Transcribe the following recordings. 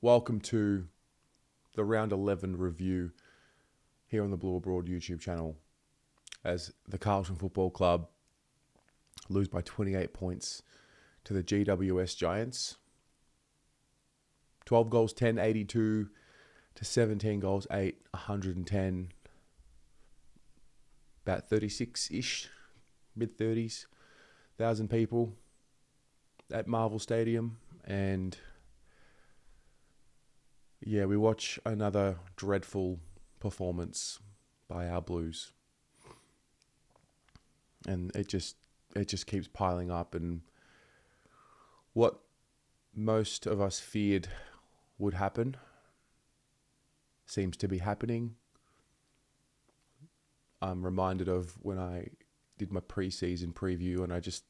Welcome to the Round 11 review here on the Blue Abroad YouTube channel as the Carlton Football Club lose by 28 points to the GWS Giants. 12 goals, 10, 82 to 17 goals, 8, 110. About 36-ish, mid-30s, 1,000 people at Marvel Stadium. And yeah, we watch another dreadful performance by our Blues. And it just keeps piling up. And what most of us feared would happen seems to be happening. I'm reminded of when I did my pre-season preview and I just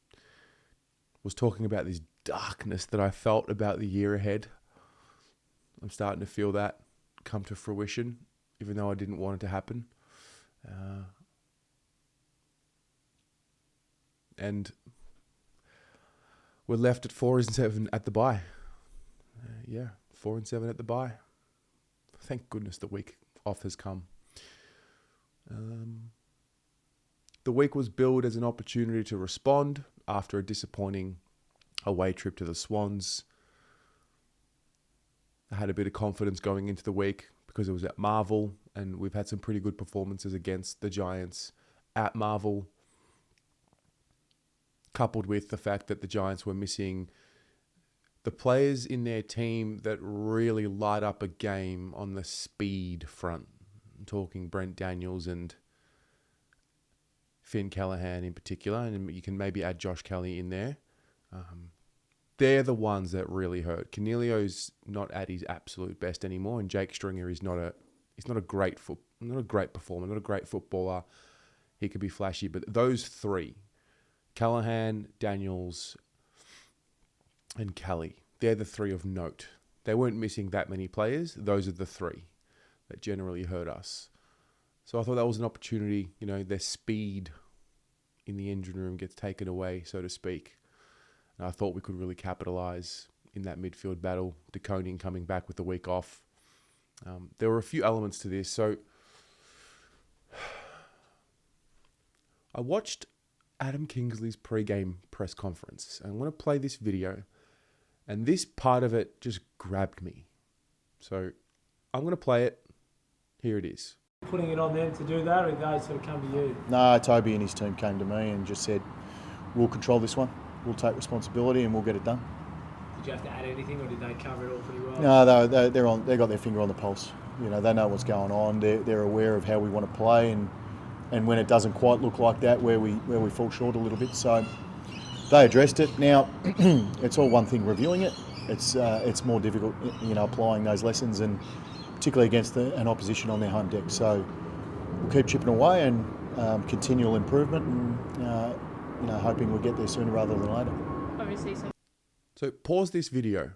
was talking about this darkness that I felt about the year ahead. I'm starting to feel that come to fruition, even though I didn't want it to happen. And we're left at 4-7 at the bye. 4-7 at the bye. Thank goodness the week off has come. The week was billed as an opportunity to respond after a disappointing away trip to the Swans. I had a bit of confidence going into the week because it was at Marvel, and we've had some pretty good performances against the Giants at Marvel, coupled with the fact that the Giants were missing the players in their team that really light up a game on the speed front. I'm talking Brent Daniels and Finn Callaghan in particular, and you can maybe add Josh Kelly in there. They're the ones that really hurt. Cornelio's not at his absolute best anymore, and Jake Stringer is not a great performer, not a great footballer. He could be flashy, but those three, Callaghan, Daniels, and Kelly, they're the three of note. They weren't missing that many players. Those are the three that generally hurt us. So I thought that was an opportunity. You know, their speed in the engine room gets taken away, so to speak. And I thought we could really capitalise in that midfield battle. DeConing coming back with the week off. There were a few elements to this. So I watched Adam Kingsley's pre-game press conference. I'm going to play this video. And this part of it just grabbed me. So I'm going to play it. Here it is. Putting it on them to do that, or did they sort of come to you? No, Toby and his team came to me and just said, we'll control this one, we'll take responsibility and we'll get it done. Did you have to add anything, or did they cover it all pretty well? No, they got their finger on the pulse. You know, they know what's going on. They're aware of how we want to play, and when it doesn't quite look like that, where we fall short a little bit. So they addressed it. Now it's all one thing reviewing it. It's more difficult, you know, applying those lessons, and particularly against an opposition on their home deck. So we'll keep chipping away and continual improvement, and hoping we'll get there sooner rather than later. Obviously, So pause this video,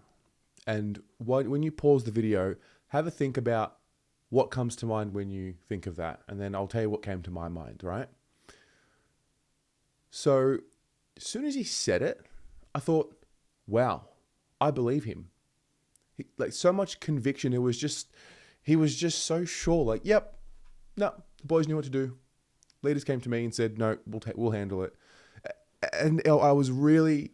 and when you pause the video, have a think about what comes to mind when you think of that, and then I'll tell you what came to my mind, right? So as soon as he said it, I thought, wow, I believe him. So much conviction. He was just so sure. Like, yep, no, the boys knew what to do. Leaders came to me and said, no, we'll handle it. And I was really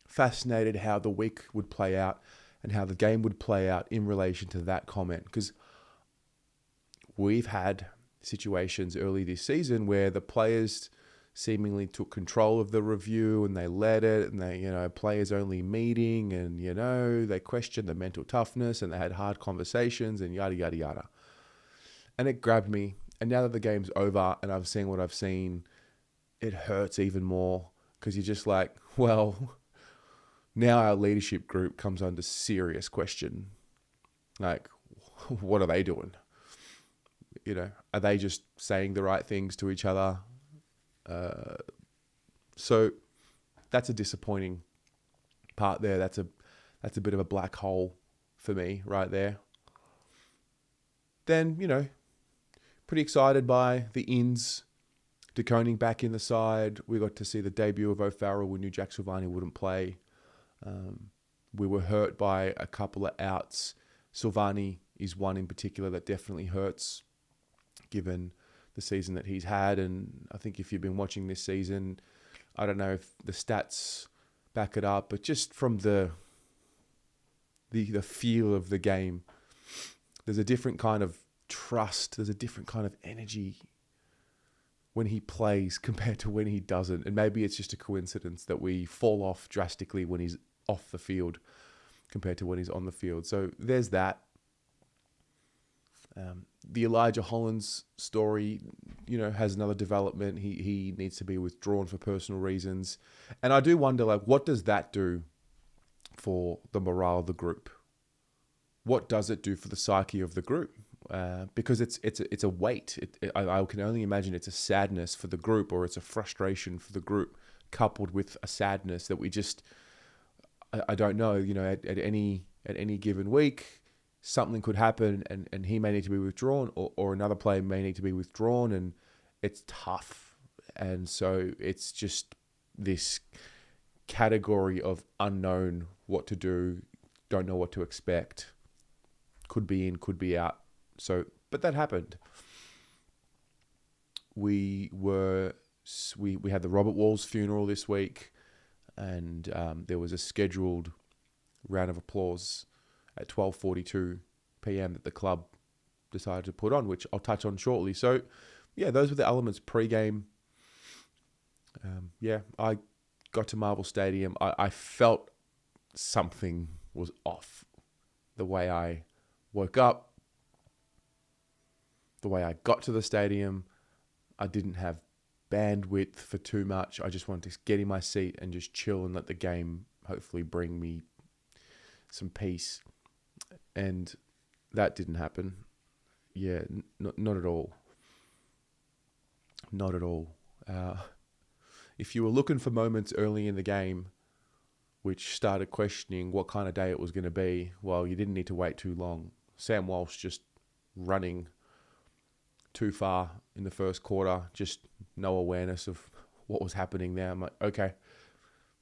fascinated how the week would play out and how the game would play out in relation to that comment, because we've had situations early this season where the players seemingly took control of the review and they led it, and they, players only meeting, and, they questioned the mental toughness and they had hard conversations and yada, yada, yada. And it grabbed me. And now that the game's over and I've seen what I've seen, it hurts even more, because you're just like, well, now our leadership group comes under serious question. Like, what are they doing? Are they just saying the right things to each other? So that's a disappointing part there. That's a bit of a black hole for me right there. Then, pretty excited by the ins. DeConing back in the side. We got to see the debut of O'Farrell. We knew Jack Silvani wouldn't play. We were hurt by a couple of outs. Silvani is one in particular that definitely hurts, given the season that he's had. And I think if you've been watching this season, I don't know if the stats back it up, but just from the feel of the game, there's a different kind of trust. There's a different kind of energy when he plays compared to when he doesn't. And maybe it's just a coincidence that we fall off drastically when he's off the field compared to when he's on the field. So there's that. The Elijah Hollands story, has another development. He needs to be withdrawn for personal reasons. And I do wonder, what does that do for the morale of the group? What does it do for the psyche of the group? Because it's a weight. I can only imagine it's a sadness for the group, or it's a frustration for the group, coupled with a sadness that we just, I don't know. At any given week, something could happen, and he may need to be withdrawn, or another player may need to be withdrawn, and it's tough. And so it's just this category of unknown, what to do, don't know what to expect, could be in, could be out. So, but that happened. We had the Robert Walls funeral this week, and there was a scheduled round of applause at 12:42 p.m. that the club decided to put on, which I'll touch on shortly. So, yeah, those were the elements pre-game. I got to Marvel Stadium. I felt something was off. The way I woke up, the way I got to the stadium, I didn't have bandwidth for too much. I just wanted to get in my seat and just chill and let the game hopefully bring me some peace. And that didn't happen. Yeah, not at all. Not at all. If you were looking for moments early in the game which started questioning what kind of day it was going to be, well, you didn't need to wait too long. Sam Walsh just running too far in the first quarter, just no awareness of what was happening there. I'm like, okay,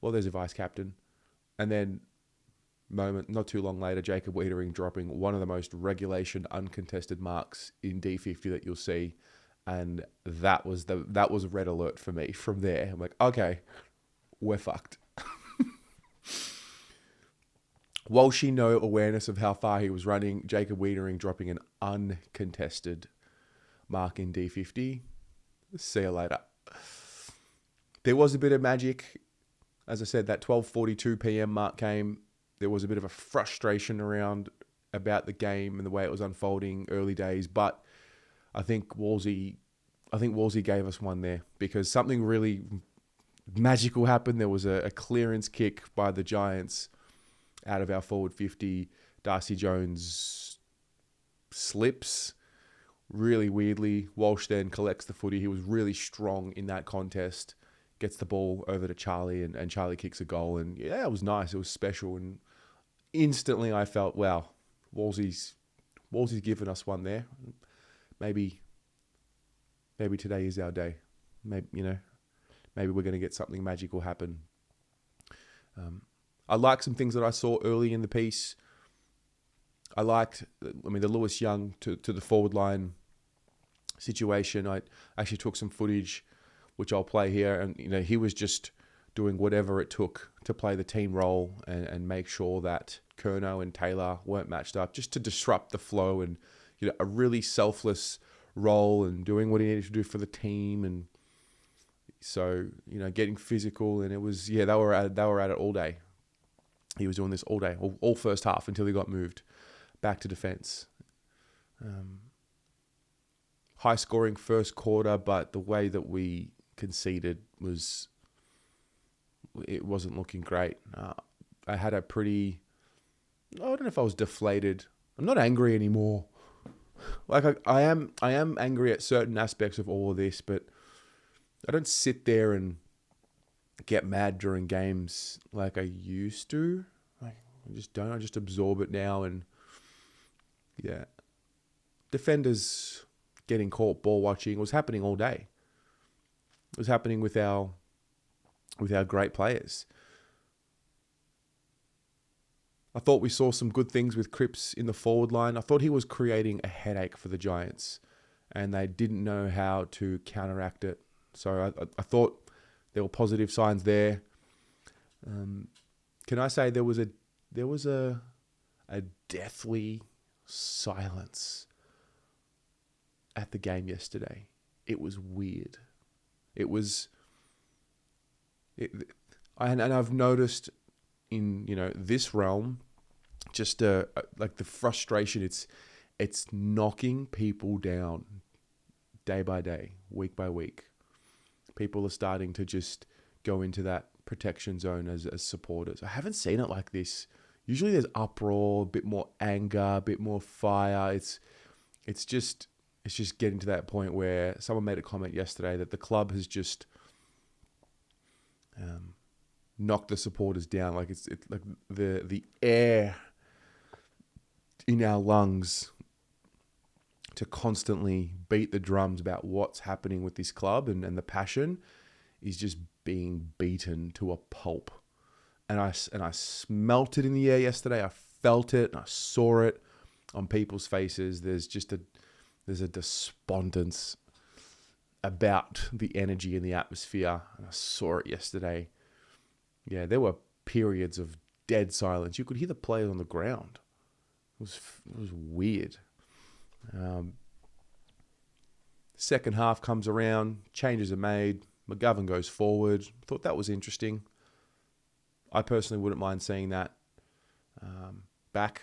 well, there's a vice captain. And then not too long later, Jacob Wiedering dropping one of the most regulation uncontested marks in D50 that you'll see. And that was a red alert for me from there. I'm like, okay, we're fucked. Walshy, no awareness of how far he was running. Jacob Wiedering dropping an uncontested mark in D50. See you later. There was a bit of magic. As I said, that 12:42 p.m. mark came. There was a bit of a frustration about the game and the way it was unfolding early days, but I think Wolsey gave us one there because something really magical happened. There was a clearance kick by the Giants out of our forward 50. Darcy Jones slips really weirdly. Walsh then collects the footy. He was really strong in that contest. Gets the ball over to Charlie, and Charlie kicks a goal. And yeah, it was nice. It was special. And instantly I felt, wow, Wolsey's given us one there. Maybe today is our day. Maybe we're going to get something magical happen. I like some things that I saw early in the piece. I liked, the Lewis Young to the forward line situation. I actually took some footage, which I'll play here, and he was just doing whatever it took to play the team role and make sure that Curnow and Taylor weren't matched up, just to disrupt the flow, and a really selfless role and doing what he needed to do for the team. And so getting physical, and it was they were at it all day. He was doing this all day, all first half, until he got moved back to defence. High scoring first quarter, but the way that we conceded wasn't looking great. I had a pretty, I don't know if I was deflated. I'm not angry anymore. Like I am angry at certain aspects of all of this, but I don't sit there and get mad during games like I used to. Like I just don't. I just absorb it now, and yeah, defenders getting caught ball watching was happening all day. It was happening with our great players. I thought we saw some good things with Cripps in the forward line. I thought he was creating a headache for the Giants, and they didn't know how to counteract it. So I thought there were positive signs there. Can I say there was a deathly silence at the game yesterday? It was weird. And I've noticed in this realm, just like the frustration. It's knocking people down day by day, week by week. People are starting to just go into that protection zone as supporters. I haven't seen it like this. Usually there's uproar, a bit more anger, a bit more fire. It's just getting to that point where someone made a comment yesterday that the club has just knocked the supporters down. Like it's like the air in our lungs to constantly beat the drums about what's happening with this club, and the passion is just being beaten to a pulp. And I smelt it in the air yesterday. I felt it and I saw it on people's faces. There's a despondence about the energy in the atmosphere. And I saw it yesterday. Yeah, there were periods of dead silence. You could hear the players on the ground. It was weird. Second half comes around, changes are made, McGovern goes forward. Thought that was interesting. I personally wouldn't mind seeing that back.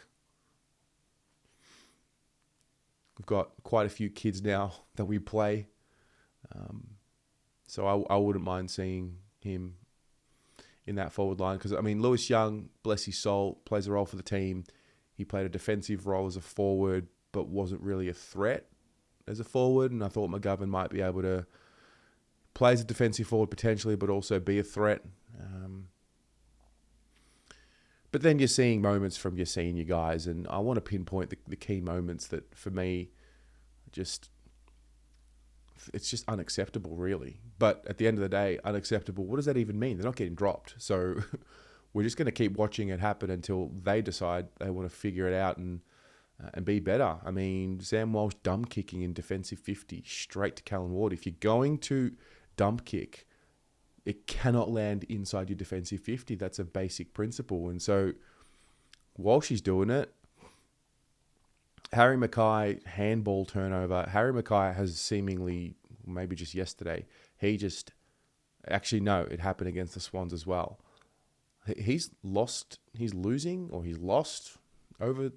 We've got quite a few kids now that we play. So I wouldn't mind seeing him in that forward line. Because, Lewis Young, bless his soul, plays a role for the team. He played a defensive role as a forward, but wasn't really a threat as a forward. And I thought McGovern might be able to play as a defensive forward potentially, but also be a threat. But then you're seeing moments from your senior guys, and I want to pinpoint the key moments that, for me, it's just unacceptable, really. But at the end of the day, unacceptable, what does that even mean? They're not getting dropped. So we're just going to keep watching it happen until they decide they want to figure it out and be better. Sam Walsh dump kicking in defensive 50 straight to Callan Ward. If you're going to dump kick, it cannot land inside your defensive 50. That's a basic principle. And so Walsh is doing it. Harry Mackay, handball turnover. Harry Mackay has seemingly, maybe just yesterday, it happened against the Swans as well. He's lost over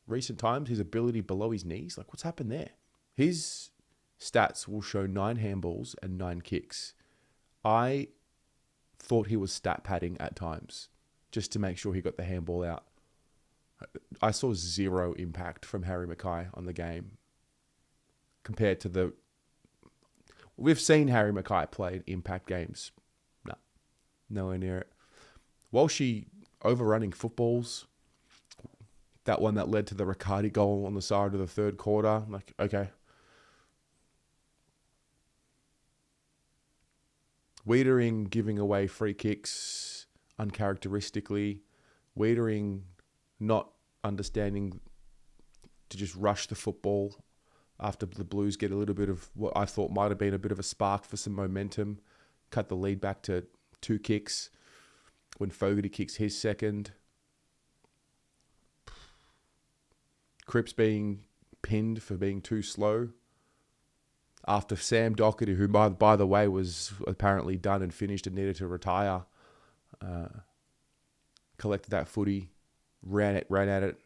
recent times his ability below his knees. Like, what's happened there? His stats will show 9 handballs and 9 kicks. I thought he was stat padding at times just to make sure he got the handball out. I saw zero impact from Harry Mackay on the game compared to we've seen Harry Mackay play in impact games. No, nowhere near it. Walshy overrunning footballs. That one that led to the Riccardi goal on the side of the third quarter. Like, okay. Wiedering giving away free kicks uncharacteristically. Wiedering not understanding to just rush the football after the Blues get a little bit of what I thought might have been a bit of a spark for some momentum. Cut the lead back to 2 kicks when Fogarty kicks his second. Cripps being pinned for being too slow. After Sam Doherty, who by the way was apparently done and finished and needed to retire, collected that footy, ran at it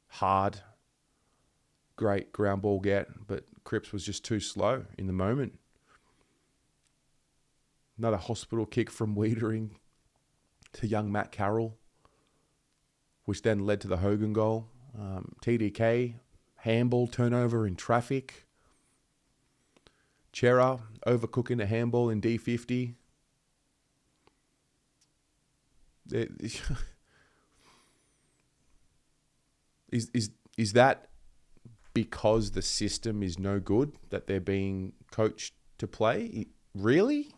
hard. Great ground ball get, but Cripps was just too slow in the moment. Another hospital kick from Wiedering to young Matt Carroll, which then led to the Hogan goal. TDK, handball turnover in traffic. Chera overcooking a handball in D50. Is that because the system is no good that they're being coached to play? Really?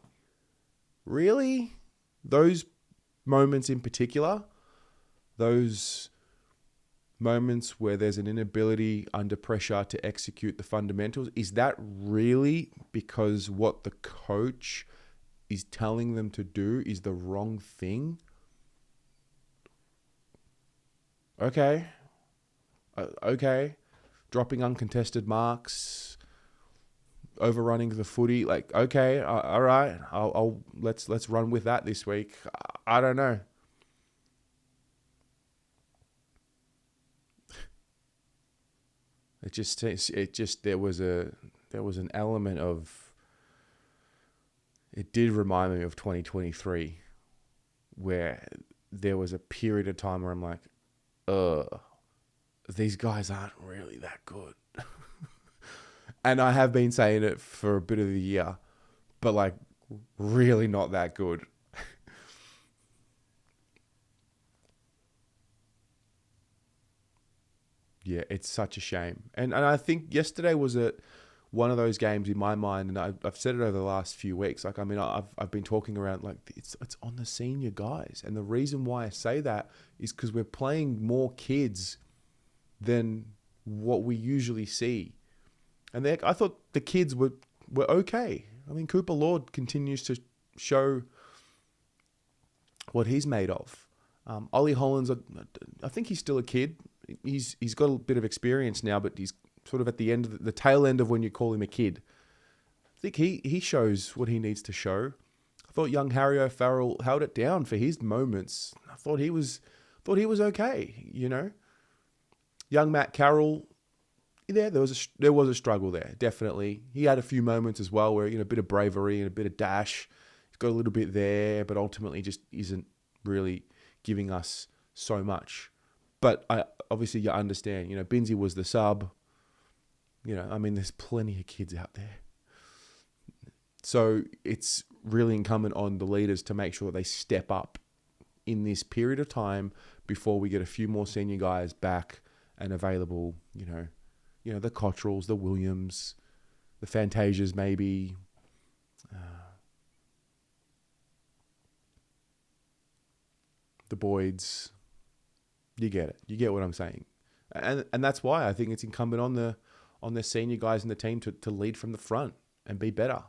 Those moments in particular? those moments where there's an inability under pressure to execute the fundamentals, is that really because what the coach is telling them to do is the wrong thing? Okay. Okay. Dropping uncontested marks, overrunning the footy, like, okay, all right, I'll let's run with that this week. I don't know. It just there was an element of, it did remind me of 2023, where there was a period of time where I'm like, these guys aren't really that good. And I have been saying it for a bit of the year, but like really not that good. Yeah, it's such a shame. And I think yesterday was one of those games in my mind, and I've said it over the last few weeks. Like, I mean, I've been talking around, like, it's on the senior guys. And the reason why I say that is because we're playing more kids than what we usually see. And I thought the kids were okay. I mean, Cooper Lord continues to show what he's made of. Ollie Hollands, I think he's still a kid. He's got a bit of experience now, but he's sort of at the end of the tail end of when you call him a kid. I think he shows what he needs to show. I thought young Harry O'Farrell held it down for his moments. I thought he was okay, you know. Young Matt Carroll, there was a struggle there, definitely. He had a few moments as well where, you know, a bit of bravery and a bit of dash. He's got a little bit there, but ultimately just isn't really giving us so much. But obviously you understand, you know, Binzi was the sub. You know, I mean, there's plenty of kids out there. So it's really incumbent on the leaders to make sure they step up in this period of time before we get a few more senior guys back and available, you know, the Cottrells, the Williams, the Fantasias maybe. The Boyds. You get it. You get what I'm saying. And that's why I think it's incumbent on the senior guys in the team to lead from the front and be better.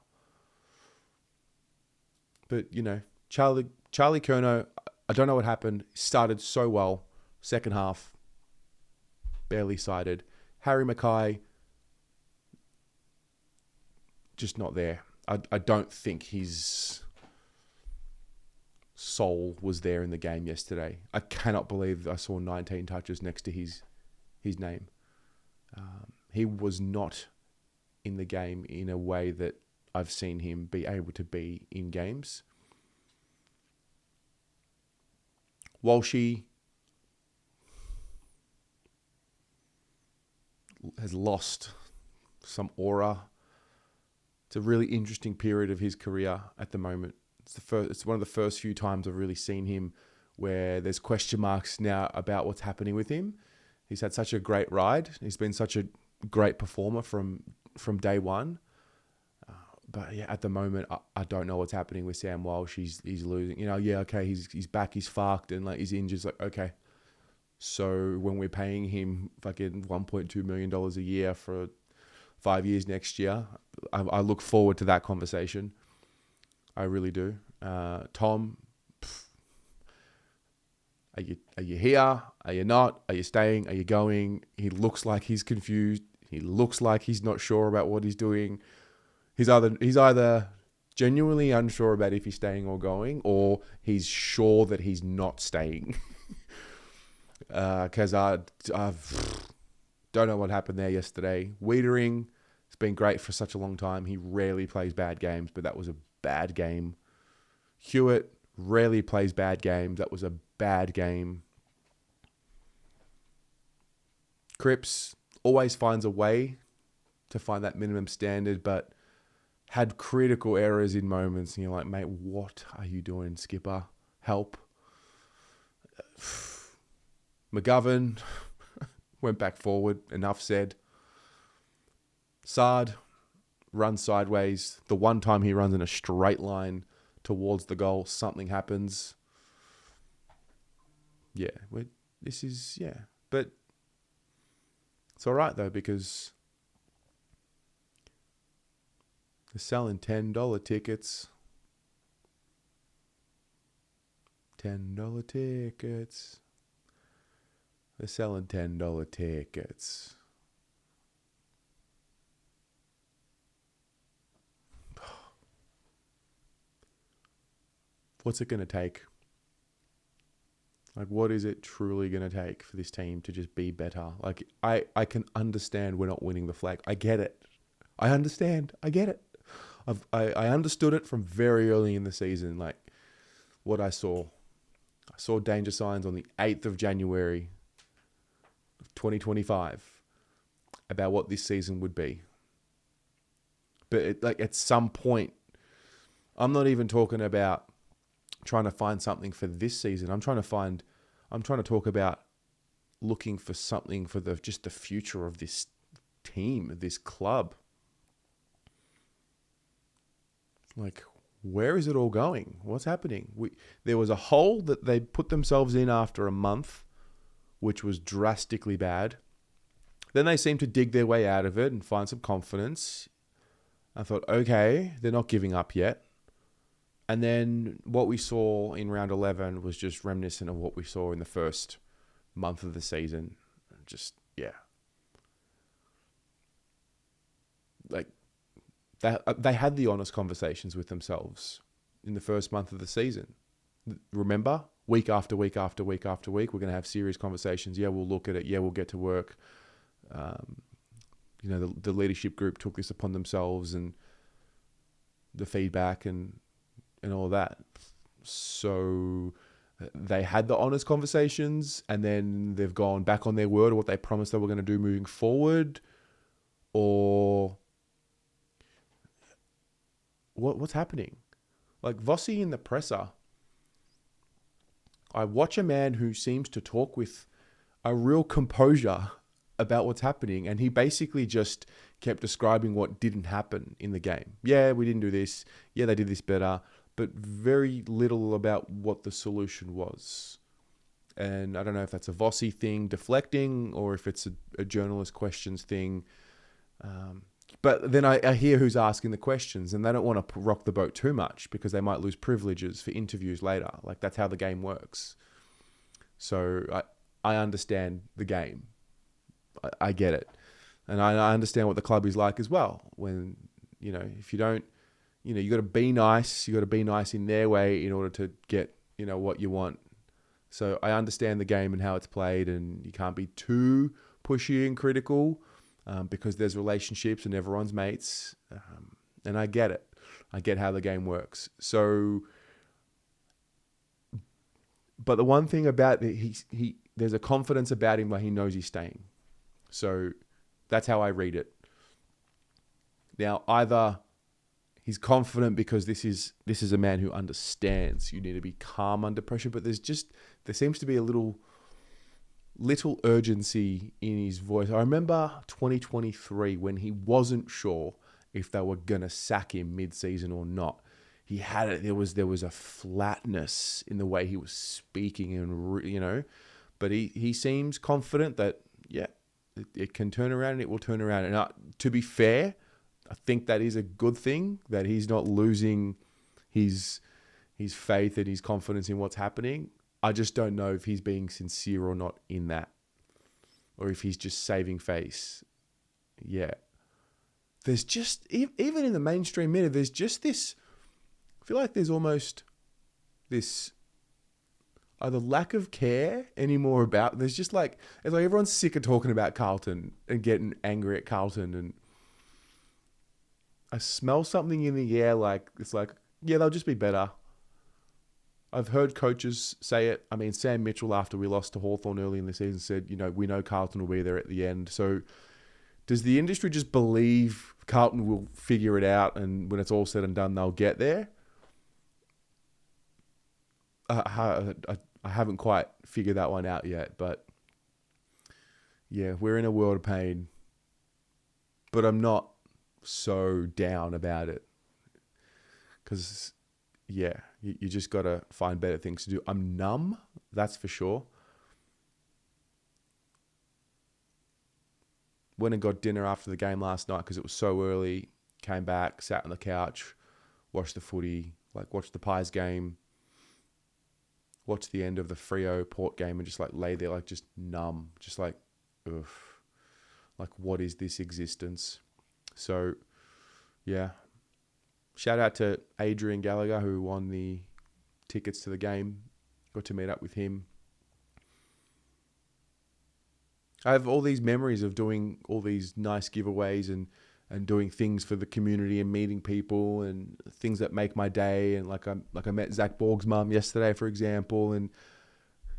But, you know, Charlie Curnow, I don't know what happened. Started so well. Second half, barely sided. Harry Mackay, just not there. I don't think his soul was there in the game yesterday. I cannot believe I saw 19 touches next to his name. He was not in the game in a way that I've seen him be able to be in games. Walshy has lost some aura. It's a really interesting period of his career at the moment. It's one of the first few times I've really seen him where there's question marks now about what's happening with him. He's had such a great ride. He's been such a great performer from day one. But yeah, at the moment, I don't know what's happening with Sam Walsh. He's losing. You know, yeah, okay, he's back, he's fucked, and like he's injured. It's like, okay. So when we're paying him fucking $1.2 million a year for 5 years next year, I look forward to that conversation. I really do. Tom, are you here? Are you not? Are you staying? Are you going? He looks like he's confused. He looks like he's not sure about what he's doing. He's either genuinely unsure about if he's staying or going, or he's sure that he's not staying. Because I don't know what happened there yesterday. Wiedering, it's been great for such a long time. He rarely plays bad games, but that was a bad game. Hewitt rarely plays bad games. That was a bad game. Cripps always finds a way to find that minimum standard, but had critical errors in moments. And you're like, mate, what are you doing, skipper? Help. McGovern went back forward. Enough said. Sard runs sideways. The one time he runs in a straight line towards the goal, something happens. Yeah, This is, yeah. But it's all right, though, because they're selling $10 tickets. $10 tickets. They're selling $10 tickets. What's it going to take? Like, what is it truly going to take for this team to just be better? Like, I can understand we're not winning the flag. I get it. I understand. I get it. I understood it from very early in the season. Like, what I saw danger signs on the 8th of January of 2025 about what this season would be. But at some point, I'm not even talking about trying to find something for this season. I'm trying to talk about looking for something for the future of this team, this club. Like, where is it all going? What's happening? There was a hole that they put themselves in after a month, which was drastically bad. Then they seemed to dig their way out of it and find some confidence. I thought, okay, they're not giving up yet. And then what we saw in round 11 was just reminiscent of what we saw in the first month of the season. Just, yeah. Like, they had the honest conversations with themselves in the first month of the season. Remember? Week after week after week after week, we're going to have serious conversations. Yeah, we'll look at it. Yeah, we'll get to work. The leadership group took this upon themselves, and the feedback and all that. So they had the honest conversations, and then they've gone back on their word of what they promised they were going to do moving forward, or what's happening? Like Vossi in the presser, I watch a man who seems to talk with a real composure about what's happening, and he basically just kept describing what didn't happen in the game. Yeah, we didn't do this. Yeah, they did this better, but very little about what the solution was. And I don't know if that's a Vossi thing, deflecting, or if it's a journalist questions thing. But then I hear who's asking the questions, and they don't want to rock the boat too much because they might lose privileges for interviews later. Like, that's how the game works. So I understand the game. I get it. And I understand what the club is like as well. When, if you don't, you got to be nice. You got to be nice in their way in order to get, what you want. So I understand the game and how it's played, and you can't be too pushy and critical because there's relationships and everyone's mates. And I get it. I get how the game works. So, but the one thing about it, there's a confidence about him where he knows he's staying. So that's how I read it. Now, either he's confident because this is a man who understands you need to be calm under pressure, but there seems to be a little urgency in his voice. I remember 2023 when he wasn't sure if they were going to sack him mid-season or not. He had it. There was a flatness in the way he was speaking, and but he seems confident that it can turn around and it will turn around. And to be fair, I think that is a good thing, that he's not losing his faith and his confidence in what's happening. I just don't know if he's being sincere or not in that, or if he's just saving face. Yeah. There's just, even in the mainstream media, there's just this, I feel like there's almost this either lack of care anymore about, it's like everyone's sick of talking about Carlton and getting angry at Carlton, and I smell something in the air they'll just be better. I've heard coaches say it. I mean, Sam Mitchell, after we lost to Hawthorn early in the season, said, we know Carlton will be there at the end. So does the industry just believe Carlton will figure it out, and when it's all said and done, they'll get there? I haven't quite figured that one out yet, but yeah, we're in a world of pain, but I'm not so down about it, because you just got to find better things to do. I'm numb, that's for sure. went and got dinner after the game last night because it was so early. Came back, sat on the couch, watched the footy, like watched the Pies game, watched the end of the Freo Port game, and just like lay there, like just numb, just like, ugh, like what is this existence? So, yeah. Shout out to Adrian Gallagher who won the tickets to the game. Got to meet up with him. I have all these memories of doing all these nice giveaways and doing things for the community and meeting people and things that make my day. And like I met Zach Borg's mum yesterday, for example, and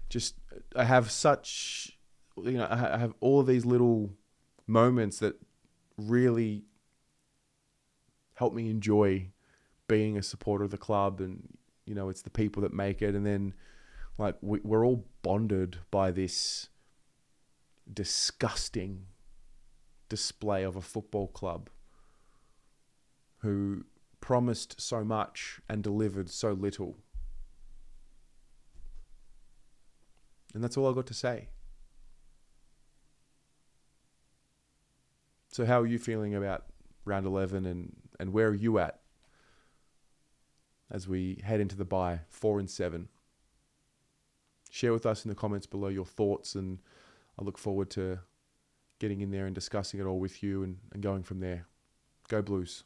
just I have such, I have all of these little moments that really help me enjoy being a supporter of the club. And it's the people that make it. And then like we're all bonded by this disgusting display of a football club who promised so much and delivered so little. And that's all I got to say. So how are you feeling about round 11 and where are you at as we head into the bye, 4-7? Share with us in the comments below your thoughts, and I look forward to getting in there and discussing it all with you and going from there. Go Blues.